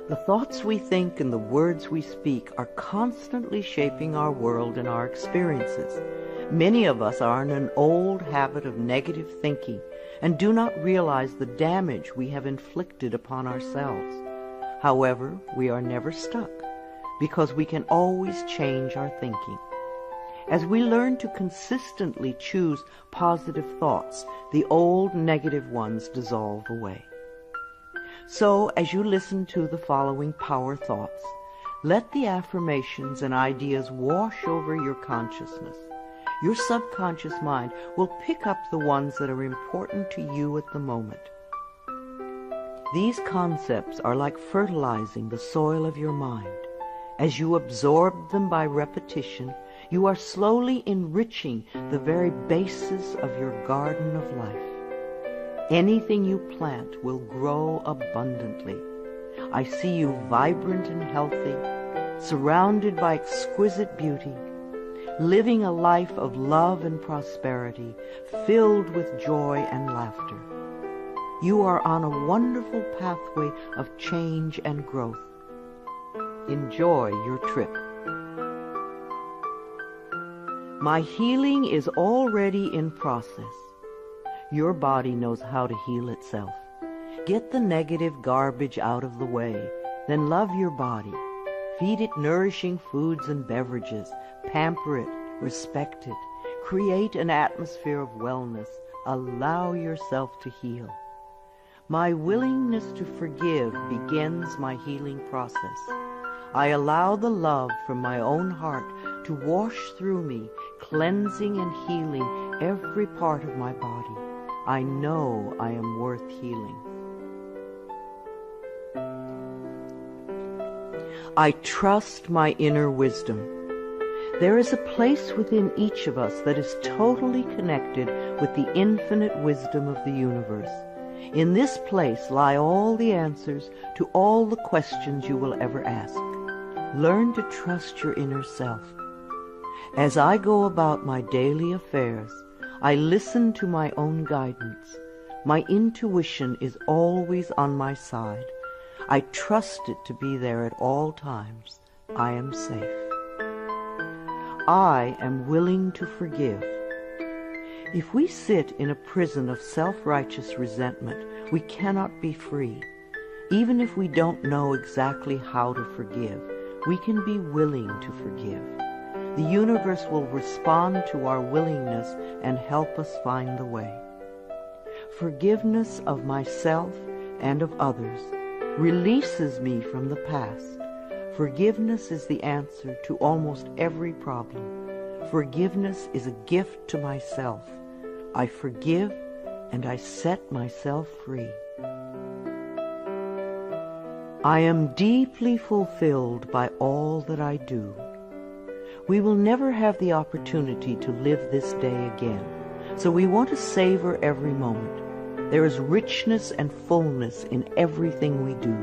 The thoughts we think and the words we speak are constantly shaping our world and our experiences. Many of us are in an old habit of negative thinking and do not realize the damage we have inflicted upon ourselves. However, we are never stuck because we can always change our thinking. As we learn to consistently choose positive thoughts, the old negative ones dissolve away. So, as you listen to the following power thoughts, let the affirmations and ideas wash over your consciousness. Your subconscious mind will pick up the ones that are important to you at the moment. These concepts are like fertilizing the soil of your mind. As you absorb them by repetition, you are slowly enriching the very basis of your garden of life. Anything you plant will grow abundantly. I see you vibrant and healthy, surrounded by exquisite beauty, living a life of love and prosperity, filled with joy and laughter. You are on a wonderful pathway of change and growth. Enjoy your trip. My healing is already in process. Your body knows how to heal itself. Get the negative garbage out of the way, then love your body. Feed it nourishing foods and beverages. Pamper it, respect it. Create an atmosphere of wellness. Allow yourself to heal. My willingness to forgive begins my healing process. I allow the love from my own heart to wash through me, cleansing and healing every part of my body. I know I am worth healing. I trust my inner wisdom. There is a place within each of us that is totally connected with the infinite wisdom of the universe. In this place lie all the answers to all the questions you will ever ask. Learn to trust your inner self. As I go about my daily affairs, I listen to my own guidance. My intuition is always on my side. I trust it to be there at all times. I am safe. I am willing to forgive. If we sit in a prison of self-righteous resentment, we cannot be free. Even if we don't know exactly how to forgive, we can be willing to forgive. The universe will respond to our willingness and help us find the way. Forgiveness of myself and of others releases me from the past. Forgiveness is the answer to almost every problem. Forgiveness is a gift to myself. I forgive and I set myself free. I am deeply fulfilled by all that I do. We will never have the opportunity to live this day again, so we want to savor every moment. There is richness and fullness in everything we do.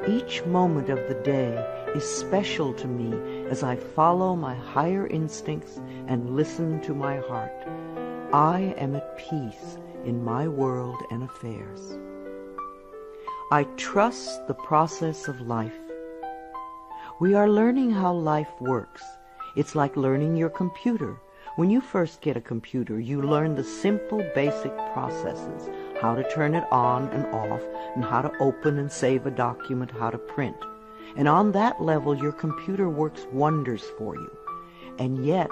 Each moment of the day is special to me as I follow my higher instincts and listen to my heart. I am at peace in my world and affairs. I trust the process of life. We are learning how life works. It's like learning your computer. When you first get a computer, you learn the simple, basic processes, how to turn it on and off, and how to open and save a document, how to print. And on that level, your computer works wonders for you. And yet,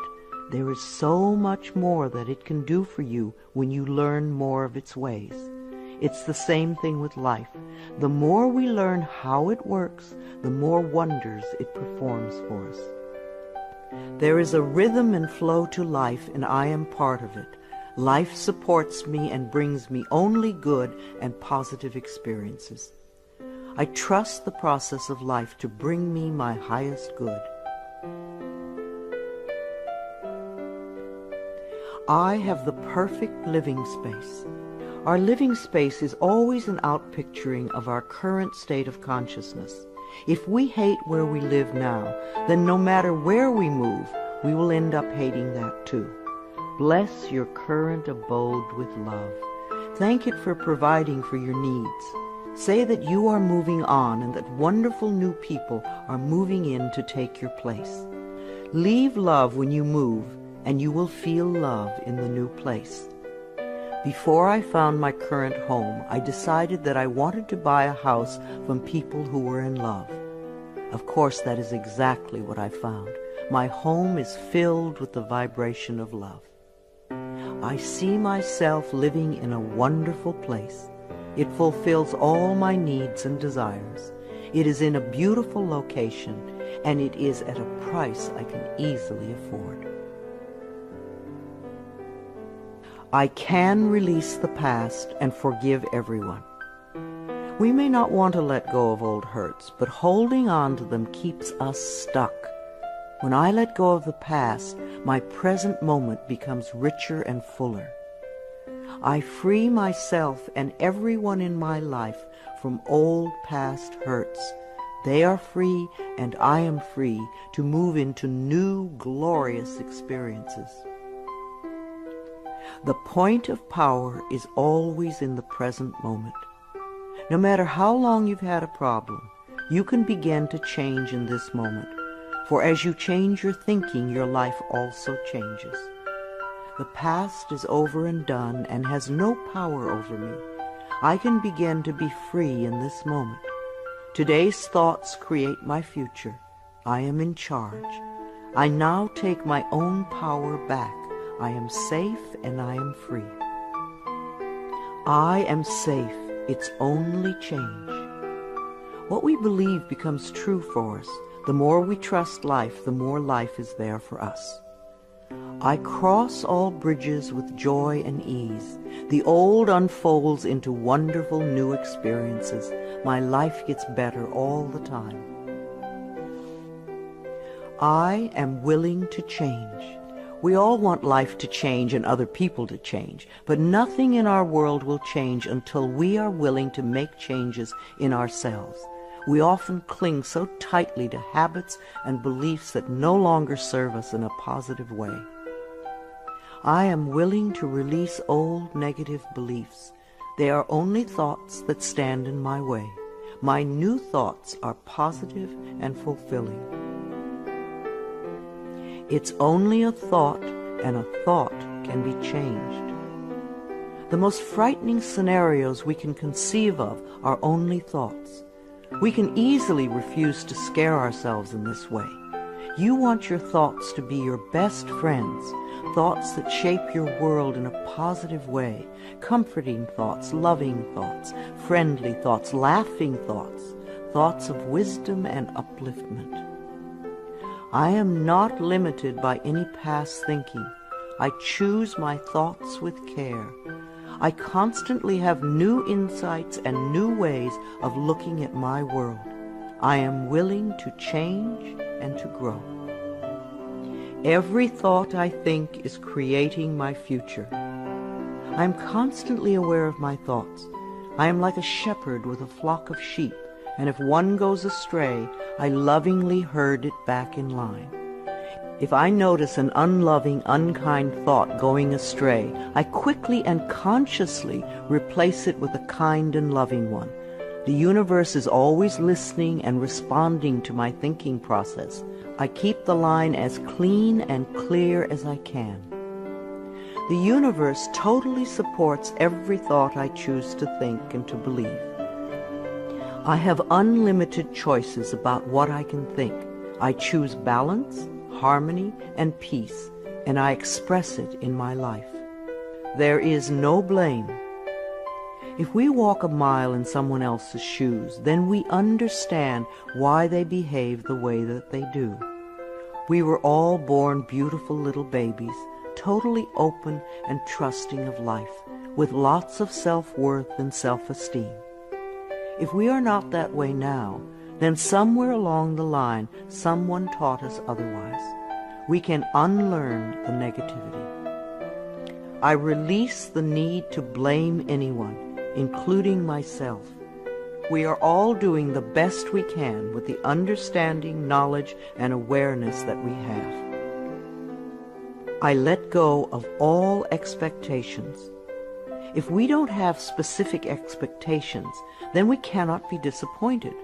there is so much more that it can do for you when you learn more of its ways. It's the same thing with life. The more we learn how it works, the more wonders it performs for us. There is a rhythm and flow to life, and I am part of it. Life supports me and brings me only good and positive experiences. I trust the process of life to bring me my highest good. I have the perfect living space. Our living space is always an outpicturing of our current state of consciousness. If we hate where we live now, then no matter where we move, we will end up hating that too. Bless your current abode with love. Thank it for providing for your needs. Say that you are moving on and that wonderful new people are moving in to take your place. Leave love when you move, and you will feel love in the new place. Before I found my current home, I decided that I wanted to buy a house from people who were in love. Of course, that is exactly what I found. My home is filled with the vibration of love. I see myself living in a wonderful place. It fulfills all my needs and desires. It is in a beautiful location, and it is at a price I can easily afford. I can release the past and forgive everyone. We may not want to let go of old hurts, but holding on to them keeps us stuck. When I let go of the past, my present moment becomes richer and fuller. I free myself and everyone in my life from old past hurts. They are free, and I am free to move into new, glorious experiences. The point of power is always in the present moment. No matter how long you've had a problem, you can begin to change in this moment. For as you change your thinking, your life also changes. The past is over and done and has no power over me. I can begin to be free in this moment. Today's thoughts create my future. I am in charge. I now take my own power back. I am safe and I am free. I am safe. It's only change. What we believe becomes true for us. The more we trust life, the more life is there for us. I cross all bridges with joy and ease. The old unfolds into wonderful new experiences. My life gets better all the time. I am willing to change. We all want life to change and other people to change, but nothing in our world will change until we are willing to make changes in ourselves. We often cling so tightly to habits and beliefs that no longer serve us in a positive way. I am willing to release old negative beliefs. They are only thoughts that stand in my way. My new thoughts are positive and fulfilling. It's only a thought, and a thought can be changed. The most frightening scenarios we can conceive of are only thoughts. We can easily refuse to scare ourselves in this way. You want your thoughts to be your best friends, thoughts that shape your world in a positive way, comforting thoughts, loving thoughts, friendly thoughts, laughing thoughts, thoughts of wisdom and upliftment. I am not limited by any past thinking. I choose my thoughts with care. I constantly have new insights and new ways of looking at my world. I am willing to change and to grow. Every thought I think is creating my future. I am constantly aware of my thoughts. I am like a shepherd with a flock of sheep, and if one goes astray, I lovingly herd it back in line. If I notice an unloving, unkind thought going astray, I quickly and consciously replace it with a kind and loving one. The universe is always listening and responding to my thinking process. I keep the line as clean and clear as I can. The universe totally supports every thought I choose to think and to believe. I have unlimited choices about what I can think. I choose balance, harmony, and peace, and I express it in my life. There is no blame. If we walk a mile in someone else's shoes, then we understand why they behave the way that they do. We were all born beautiful little babies, totally open and trusting of life, with lots of self-worth and self-esteem. If we are not that way now, then somewhere along the line, someone taught us otherwise. We can unlearn the negativity. I release the need to blame anyone, including myself. We are all doing the best we can with the understanding, knowledge, and awareness that we have. I let go of all expectations. If we don't have specific expectations, then we cannot be disappointed.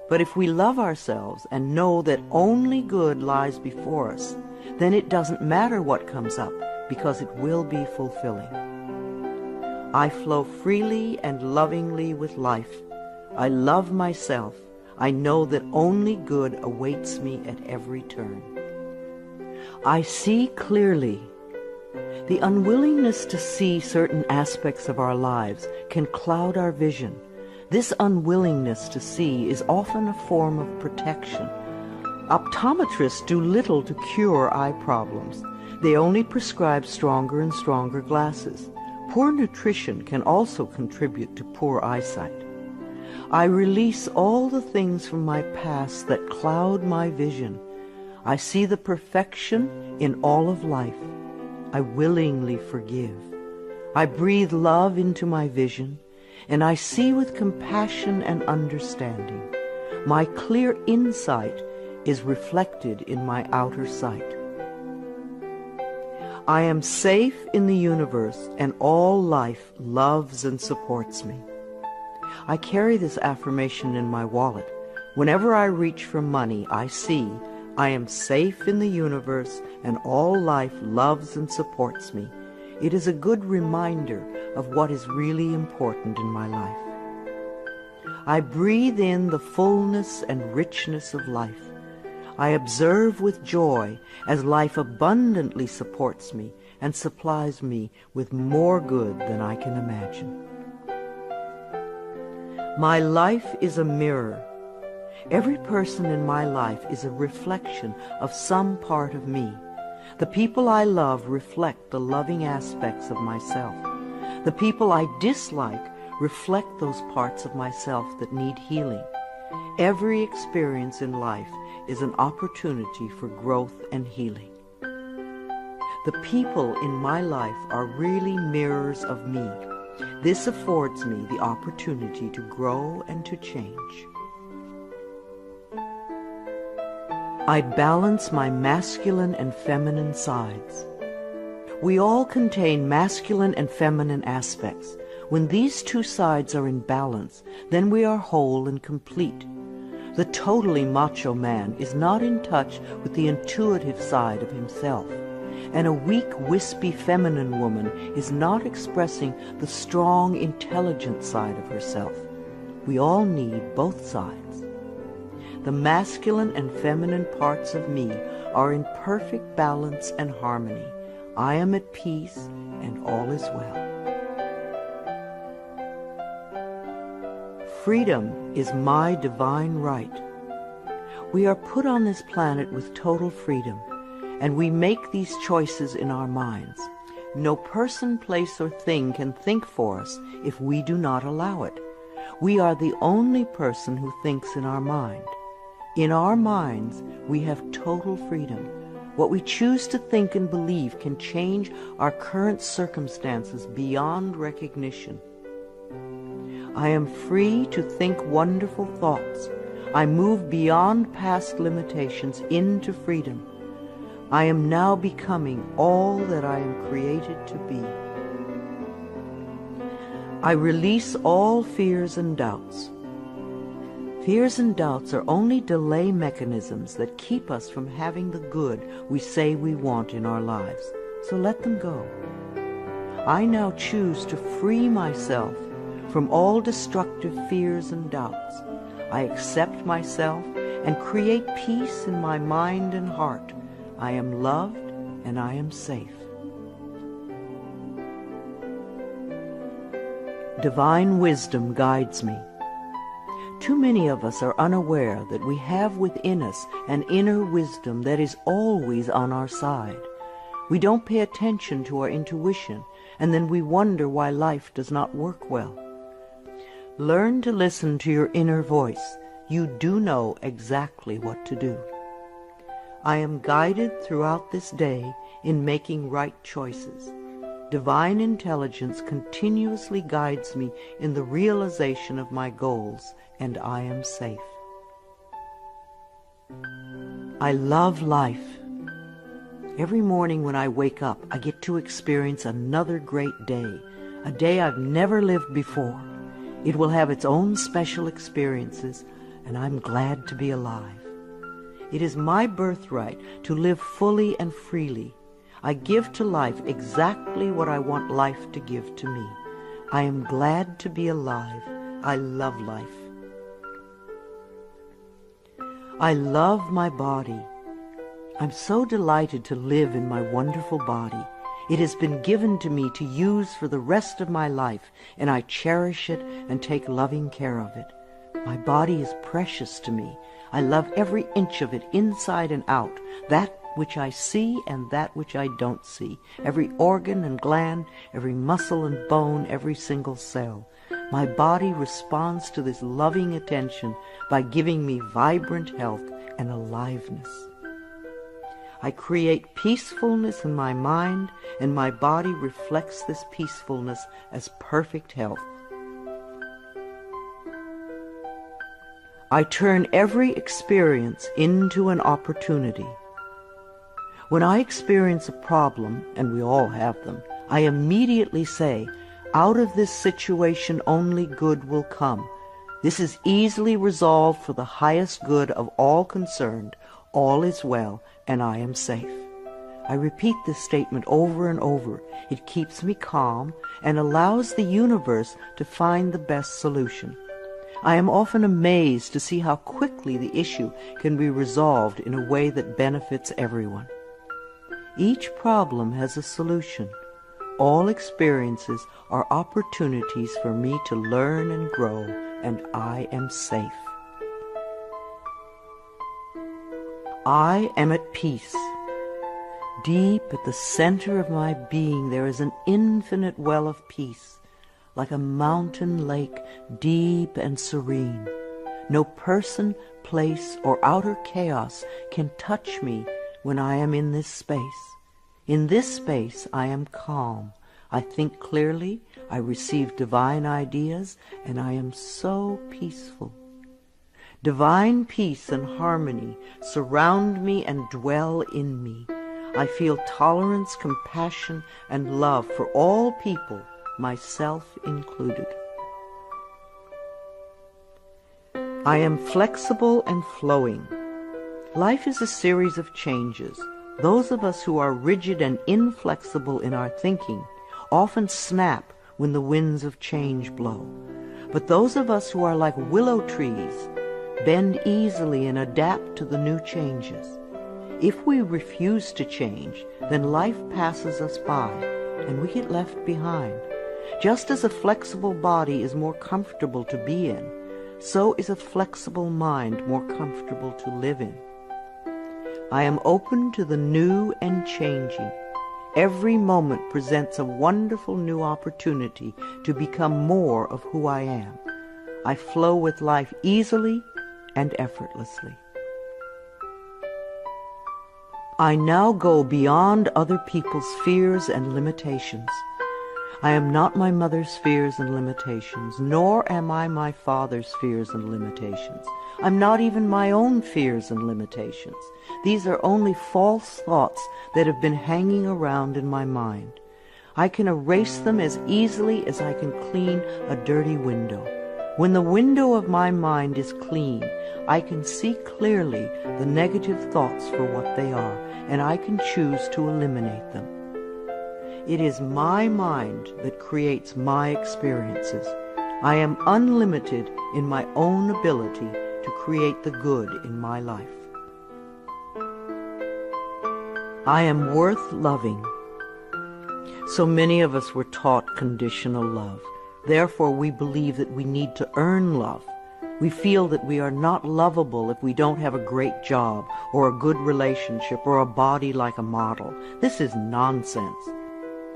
But if we love ourselves and know that only good lies before us, then it doesn't matter what comes up, because it will be fulfilling. I flow freely and lovingly with life. I love myself. I know that only good awaits me at every turn. I see clearly. The unwillingness to see certain aspects of our lives can cloud our vision. This unwillingness to see is often a form of protection. Optometrists do little to cure eye problems. They only prescribe stronger and stronger glasses. Poor nutrition can also contribute to poor eyesight. I release all the things from my past that cloud my vision. I see the perfection in all of life. I willingly forgive. I breathe love into my vision, and I see with compassion and understanding. My clear insight is reflected in my outer sight. I am safe in the universe, and all life loves and supports me. I carry this affirmation in my wallet. Whenever I reach for money, I see I am safe in the universe, and all life loves and supports me. It is a good reminder of what is really important in my life. I breathe in the fullness and richness of life. I observe with joy as life abundantly supports me and supplies me with more good than I can imagine. My life is a mirror. Every person in my life is a reflection of some part of me. The people I love reflect the loving aspects of myself. The people I dislike reflect those parts of myself that need healing. Every experience in life is an opportunity for growth and healing. The people in my life are really mirrors of me. This affords me the opportunity to grow and to change. I balance my masculine and feminine sides. We all contain masculine and feminine aspects. When these two sides are in balance, then we are whole and complete. The totally macho man is not in touch with the intuitive side of himself, and a weak, wispy feminine woman is not expressing the strong, intelligent side of herself. We all need both sides. The masculine and feminine parts of me are in perfect balance and harmony. I am at peace, and all is well. Freedom is my divine right. We are put on this planet with total freedom, and we make these choices in our minds. No person, place, or thing can think for us if we do not allow it. We are the only person who thinks in our mind. In our minds, we have total freedom. What we choose to think and believe can change our current circumstances beyond recognition. I am free to think wonderful thoughts. I move beyond past limitations into freedom. I am now becoming all that I am created to be. I release all fears and doubts. Fears and doubts are only delay mechanisms that keep us from having the good we say we want in our lives. So let them go. I now choose to free myself from all destructive fears and doubts. I accept myself and create peace in my mind and heart. I am loved and I am safe. Divine wisdom guides me. Too many of us are unaware that we have within us an inner wisdom that is always on our side. We don't pay attention to our intuition, and then we wonder why life does not work well. Learn to listen to your inner voice. You do know exactly what to do. I am guided throughout this day in making right choices. Divine intelligence continuously guides me in the realization of my goals, and I am safe. I love life. Every morning when I wake up, I get to experience another great day. a day I've never lived before. It will have its own special experiences, and I'm glad to be alive. It is my birthright to live fully and freely. I give to life exactly what I want life to give to me. I am glad to be alive. I love life. I love my body. I'm so delighted to live in my wonderful body. It has been given to me to use for the rest of my life, and I cherish it and take loving care of it. My body is precious to me. I love every inch of it, inside and out, that which I see and that which I don't see, every organ and gland, every muscle and bone, every single cell. My body responds to this loving attention by giving me vibrant health and aliveness. I create peacefulness in my mind, and my body reflects this peacefulness as perfect health. I turn every experience into an opportunity. When I experience a problem, and we all have them, I immediately say, out of this situation only good will come. This is easily resolved for the highest good of all concerned. All is well, and I am safe. I repeat this statement over and over. It keeps me calm and allows the universe to find the best solution. I am often amazed to see how quickly the issue can be resolved in a way that benefits everyone. Each problem has a solution. All experiences are opportunities for me to learn and grow, and I am safe. I am at peace. Deep at the center of my being there is an infinite well of peace, like a mountain lake, deep and serene. No person, place, or outer chaos can touch me when I am in this space. In this space I am calm. I think clearly, I receive divine ideas, and I am so peaceful. Divine peace and harmony surround me and dwell in me. I feel tolerance, compassion, and love for all people, myself included. I am flexible and flowing. Life is a series of changes. Those of us who are rigid and inflexible in our thinking often snap when the winds of change blow. But those of us who are like willow trees bend easily and adapt to the new changes. If we refuse to change, then life passes us by and we get left behind. Just as a flexible body is more comfortable to be in, so is a flexible mind more comfortable to live in. I am open to the new and changing. Every moment presents a wonderful new opportunity to become more of who I am. I flow with life easily and effortlessly. I now go beyond other people's fears and limitations. I am not my mother's fears and limitations, nor am I my father's fears and limitations. I'm not even my own fears and limitations. These are only false thoughts that have been hanging around in my mind. I can erase them as easily as I can clean a dirty window. When the window of my mind is clean, I can see clearly the negative thoughts for what they are, and I can choose to eliminate them. It is my mind that creates my experiences. I am unlimited in my own ability to create the good in my life. I am worth loving. So many of us were taught conditional love. Therefore, we believe that we need to earn love. We feel that we are not lovable if we don't have a great job or a good relationship or a body like a model. This is nonsense.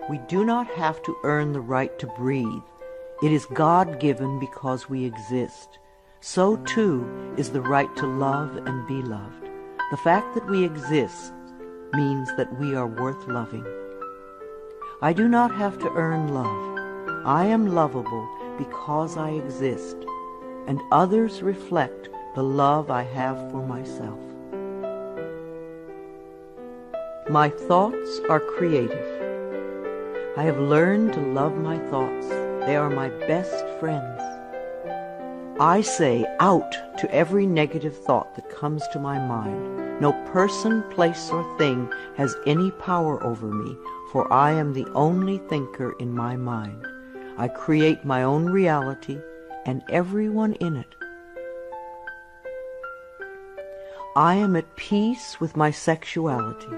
We do not have to earn the right to breathe. It is God-given because we exist. So, too, is the right to love and be loved. The fact that we exist means that we are worth loving. I do not have to earn love. I am lovable because I exist, and others reflect the love I have for myself. My thoughts are creative. I have learned to love my thoughts. They are my best friends. I say out to every negative thought that comes to my mind. No person, place, or thing has any power over me, for I am the only thinker in my mind. I create my own reality and everyone in it. I am at peace with my sexuality.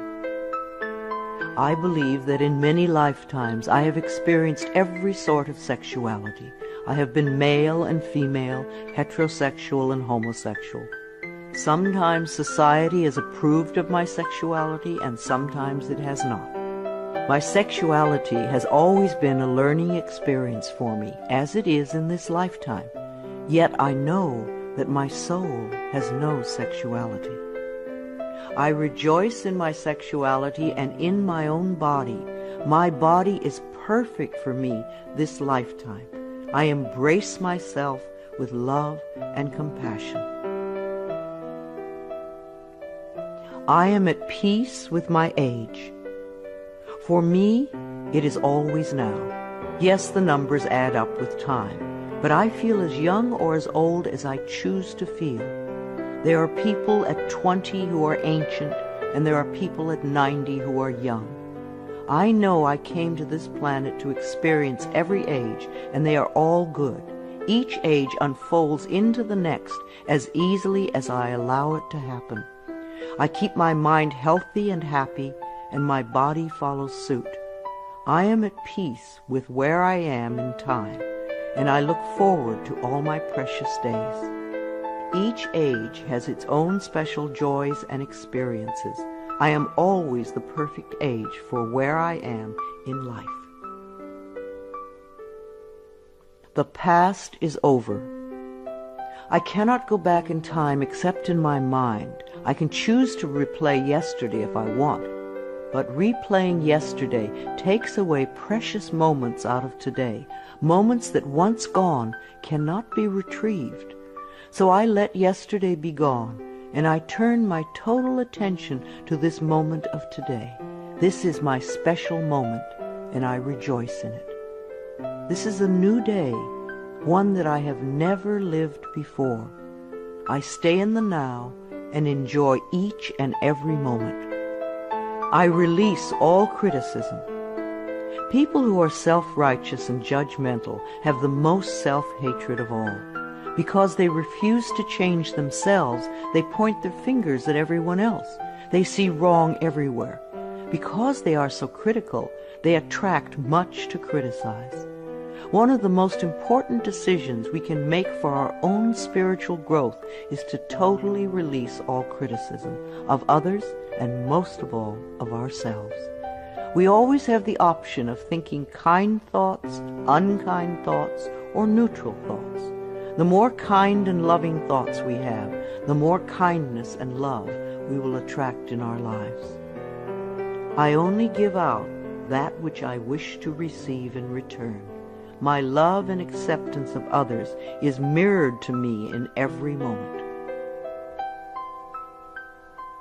I believe that in many lifetimes I have experienced every sort of sexuality. I have been male and female, heterosexual and homosexual. Sometimes society has approved of my sexuality and sometimes it has not. My sexuality has always been a learning experience for me, as it is in this lifetime. Yet I know that my soul has no sexuality. I rejoice in my sexuality and in my own body. My body is perfect for me this lifetime. I embrace myself with love and compassion. I am at peace with my age. For me, it is always now. Yes, the numbers add up with time, but I feel as young or as old as I choose to feel. There are people at 20 who are ancient, and there are people at 90 who are young. I know I came to this planet to experience every age, and they are all good. Each age unfolds into the next as easily as I allow it to happen. I keep my mind healthy and happy, and my body follows suit. I am at peace with where I am in time, and I look forward to all my precious days. Each age has its own special joys and experiences. I am always the perfect age for where I am in life. The past is over. I cannot go back in time except in my mind. I can choose to replay yesterday if I want, but replaying yesterday takes away precious moments out of today, moments that once gone cannot be retrieved. So I let yesterday be gone, and I turn my total attention to this moment of today. This is my special moment, and I rejoice in it. This is a new day, one that I have never lived before. I stay in the now and enjoy each and every moment. I release all criticism. People who are self-righteous and judgmental have the most self-hatred of all. Because they refuse to change themselves, they point their fingers at everyone else. They see wrong everywhere. Because they are so critical, they attract much to criticize. One of the most important decisions we can make for our own spiritual growth is to totally release all criticism of others and most of all of ourselves. We always have the option of thinking kind thoughts, unkind thoughts, or neutral thoughts. The more kind and loving thoughts we have, the more kindness and love we will attract in our lives. I only give out that which I wish to receive in return. My love and acceptance of others is mirrored to me in every moment.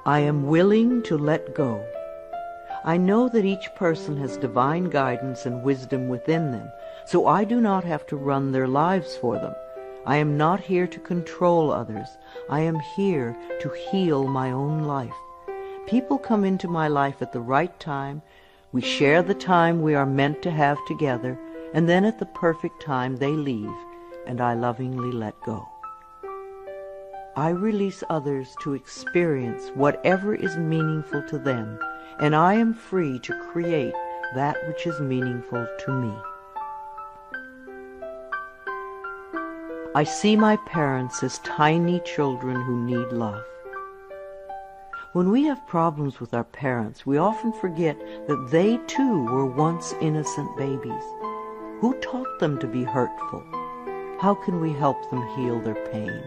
I am willing to let go. I know that each person has divine guidance and wisdom within them, so I do not have to run their lives for them. I am not here to control others. I am here to heal my own life. People come into my life at the right time. We share the time we are meant to have together, and then at the perfect time they leave, and I lovingly let go. I release others to experience whatever is meaningful to them, and I am free to create that which is meaningful to me. I see my parents as tiny children who need love. When we have problems with our parents, we often forget that they too were once innocent babies. Who taught them to be hurtful? How can we help them heal their pain?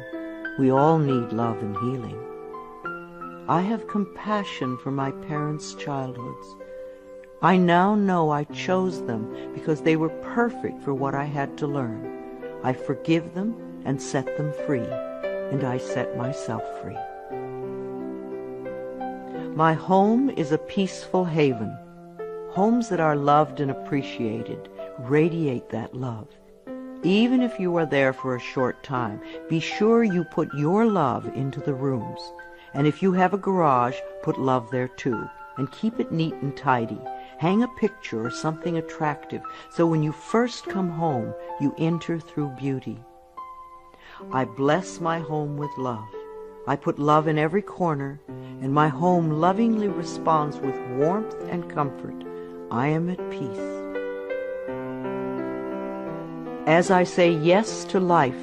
We all need love and healing. I have compassion for my parents' childhoods. I now know I chose them because they were perfect for what I had to learn. I forgive them and set them free, and I set myself free. My home is a peaceful haven. Homes that are loved and appreciated radiate that love. Even if you are there for a short time, be sure you put your love into the rooms. And if you have a garage, put love there too. And keep it neat and tidy. Hang a picture or something attractive, so when you first come home, you enter through beauty. I bless my home with love. I put love in every corner, and my home lovingly responds with warmth and comfort. I am at peace. As I say yes to life,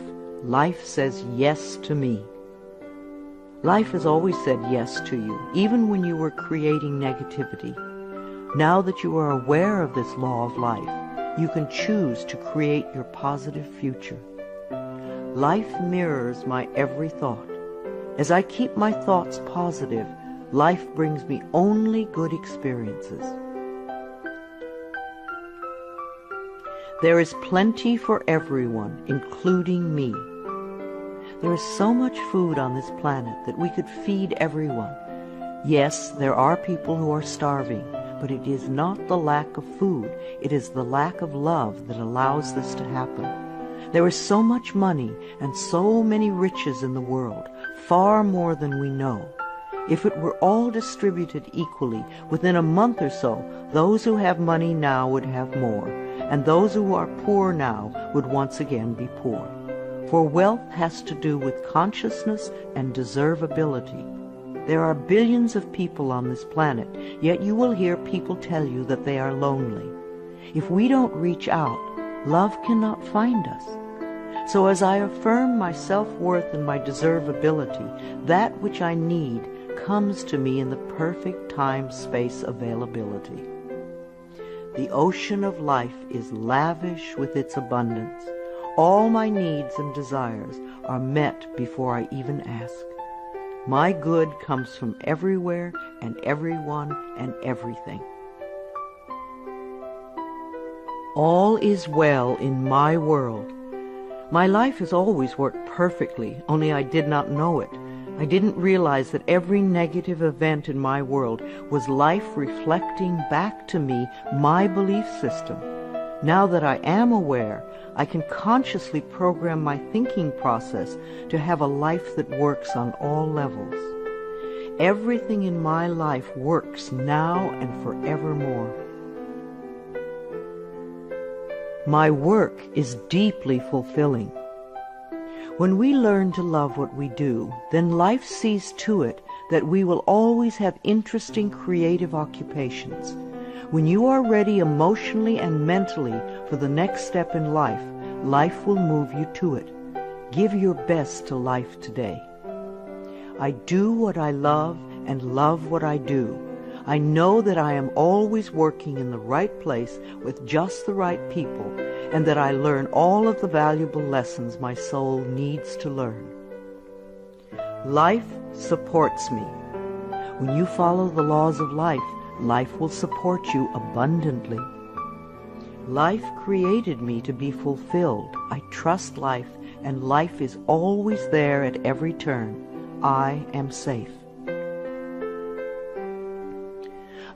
life says yes to me. Life has always said yes to you, even when you were creating negativity. Now that you are aware of this law of life, you can choose to create your positive future. Life mirrors my every thought. As I keep my thoughts positive, life brings me only good experiences. There is plenty for everyone, including me. There is so much food on this planet that we could feed everyone. Yes, there are people who are starving, but it is not the lack of food, it is the lack of love that allows this to happen. There is so much money and so many riches in the world, far more than we know. If it were all distributed equally, within a month or so, those who have money now would have more, and those who are poor now would once again be poor. For wealth has to do with consciousness and deservability. There are billions of people on this planet, yet you will hear people tell you that they are lonely. If we don't reach out, love cannot find us. So as I affirm my self-worth and my deservability, that which I need comes to me in the perfect time-space availability. The ocean of life is lavish with its abundance. All my needs and desires are met before I even ask. My good comes from everywhere and everyone and everything. All is well in my world. My life has always worked perfectly, only I did not know it. I didn't realize that every negative event in my world was life reflecting back to me my belief system. Now that I am aware, I can consciously program my thinking process to have a life that works on all levels. Everything in my life works now and forevermore. My work is deeply fulfilling. When we learn to love what we do, then life sees to it that we will always have interesting creative occupations. When you are ready emotionally and mentally for the next step in life, life will move you to it. Give your best to life today. I do what I love and love what I do. I know that I am always working in the right place with just the right people, and that I learn all of the valuable lessons my soul needs to learn. Life supports me. When you follow the laws of life, life will support you abundantly. Life created me to be fulfilled. I trust life, and life is always there at every turn. I am safe.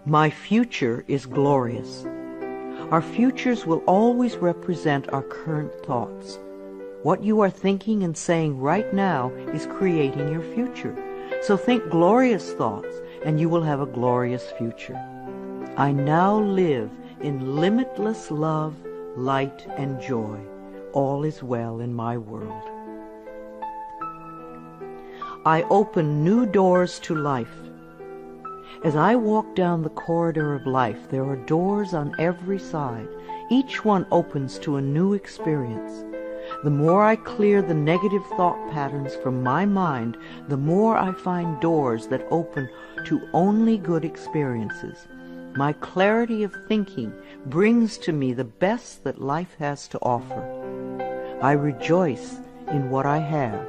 My future is glorious. Our futures will always represent our current thoughts. What you are thinking and saying right now is creating your future. So think glorious thoughts, and you will have a glorious future. I now live in limitless love, light, and joy. All is well in my world. I open new doors to life. As I walk down the corridor of life, there are doors on every side. Each one opens to a new experience. The more I clear the negative thought patterns from my mind, the more I find doors that open to only good experiences. My clarity of thinking brings to me the best that life has to offer. I rejoice in what I have,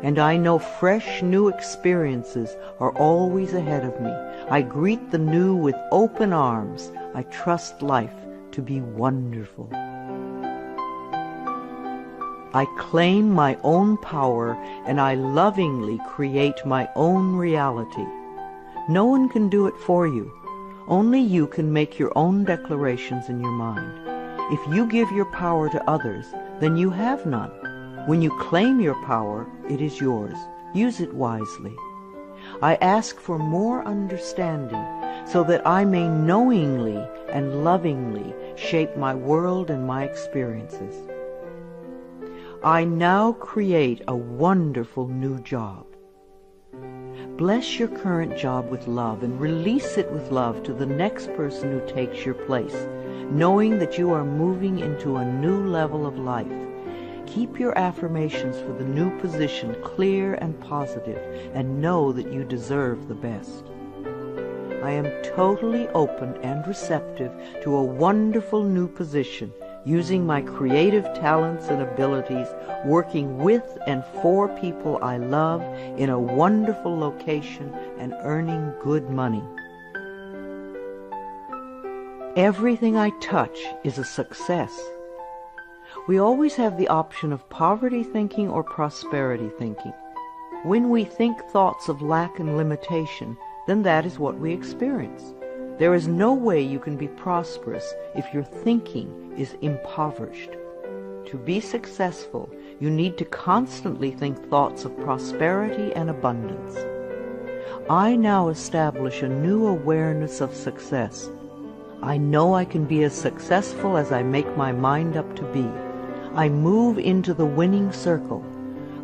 and I know fresh new experiences are always ahead of me. I greet the new with open arms. I trust life to be wonderful. I claim my own power, and I lovingly create my own reality. No one can do it for you. Only you can make your own declarations in your mind. If you give your power to others, then you have none. When you claim your power, it is yours. Use it wisely. I ask for more understanding so that I may knowingly and lovingly shape my world and my experiences. I now create a wonderful new job. Bless your current job with love and release it with love to the next person who takes your place, knowing that you are moving into a new level of life. Keep your affirmations for the new position clear and positive, and know that you deserve the best. I am totally open and receptive to a wonderful new position, using my creative talents and abilities, working with and for people I love in a wonderful location and earning good money. Everything I touch is a success. We always have the option of poverty thinking or prosperity thinking. When we think thoughts of lack and limitation, then that is what we experience. There is no way you can be prosperous if your thinking is impoverished. To be successful, you need to constantly think thoughts of prosperity and abundance. I now establish a new awareness of success. I know I can be as successful as I make my mind up to be. I move into the winning circle.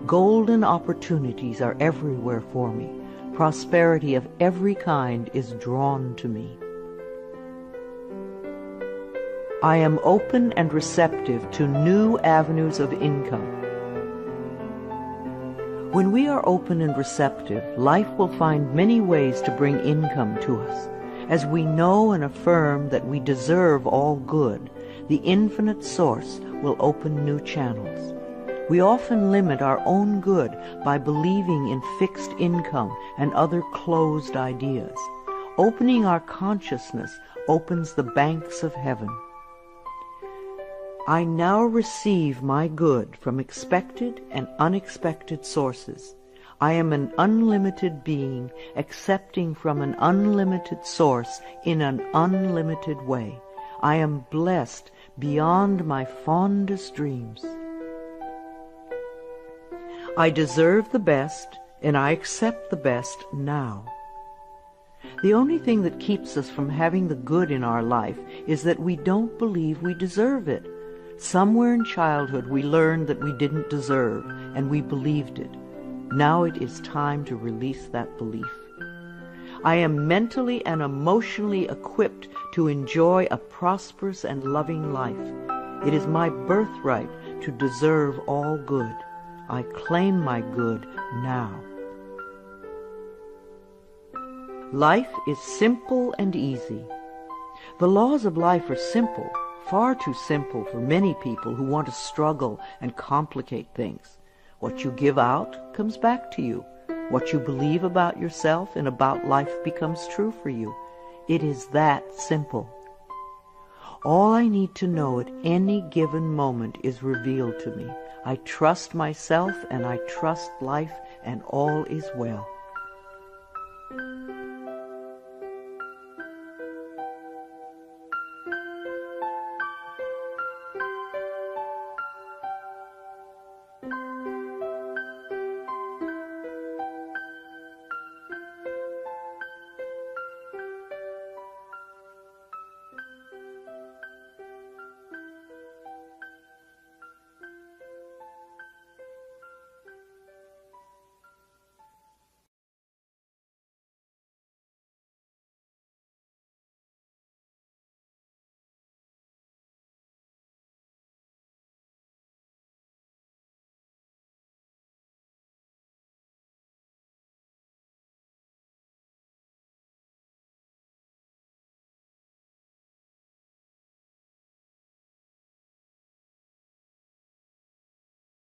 Golden opportunities are everywhere for me. Prosperity of every kind is drawn to me. I am open and receptive to new avenues of income. When we are open and receptive, life will find many ways to bring income to us. As we know and affirm that we deserve all good, the infinite source will open new channels. We often limit our own good by believing in fixed income and other closed ideas. Opening our consciousness opens the banks of heaven. I now receive my good from expected and unexpected sources. I am an unlimited being, accepting from an unlimited source in an unlimited way. I am blessed beyond my fondest dreams. I deserve the best, and I accept the best now. The only thing that keeps us from having the good in our life is that we don't believe we deserve it. Somewhere in childhood we learned that we didn't deserve, and we believed it. Now it is time to release that belief. I am mentally and emotionally equipped to enjoy a prosperous and loving life. It is my birthright to deserve all good. I claim my good now. Life is simple and easy. The laws of life are simple, far too simple for many people who want to struggle and complicate things. What you give out comes back to you. What you believe about yourself and about life becomes true for you. It is that simple. All I need to know at any given moment is revealed to me. I trust myself and I trust life, and all is well.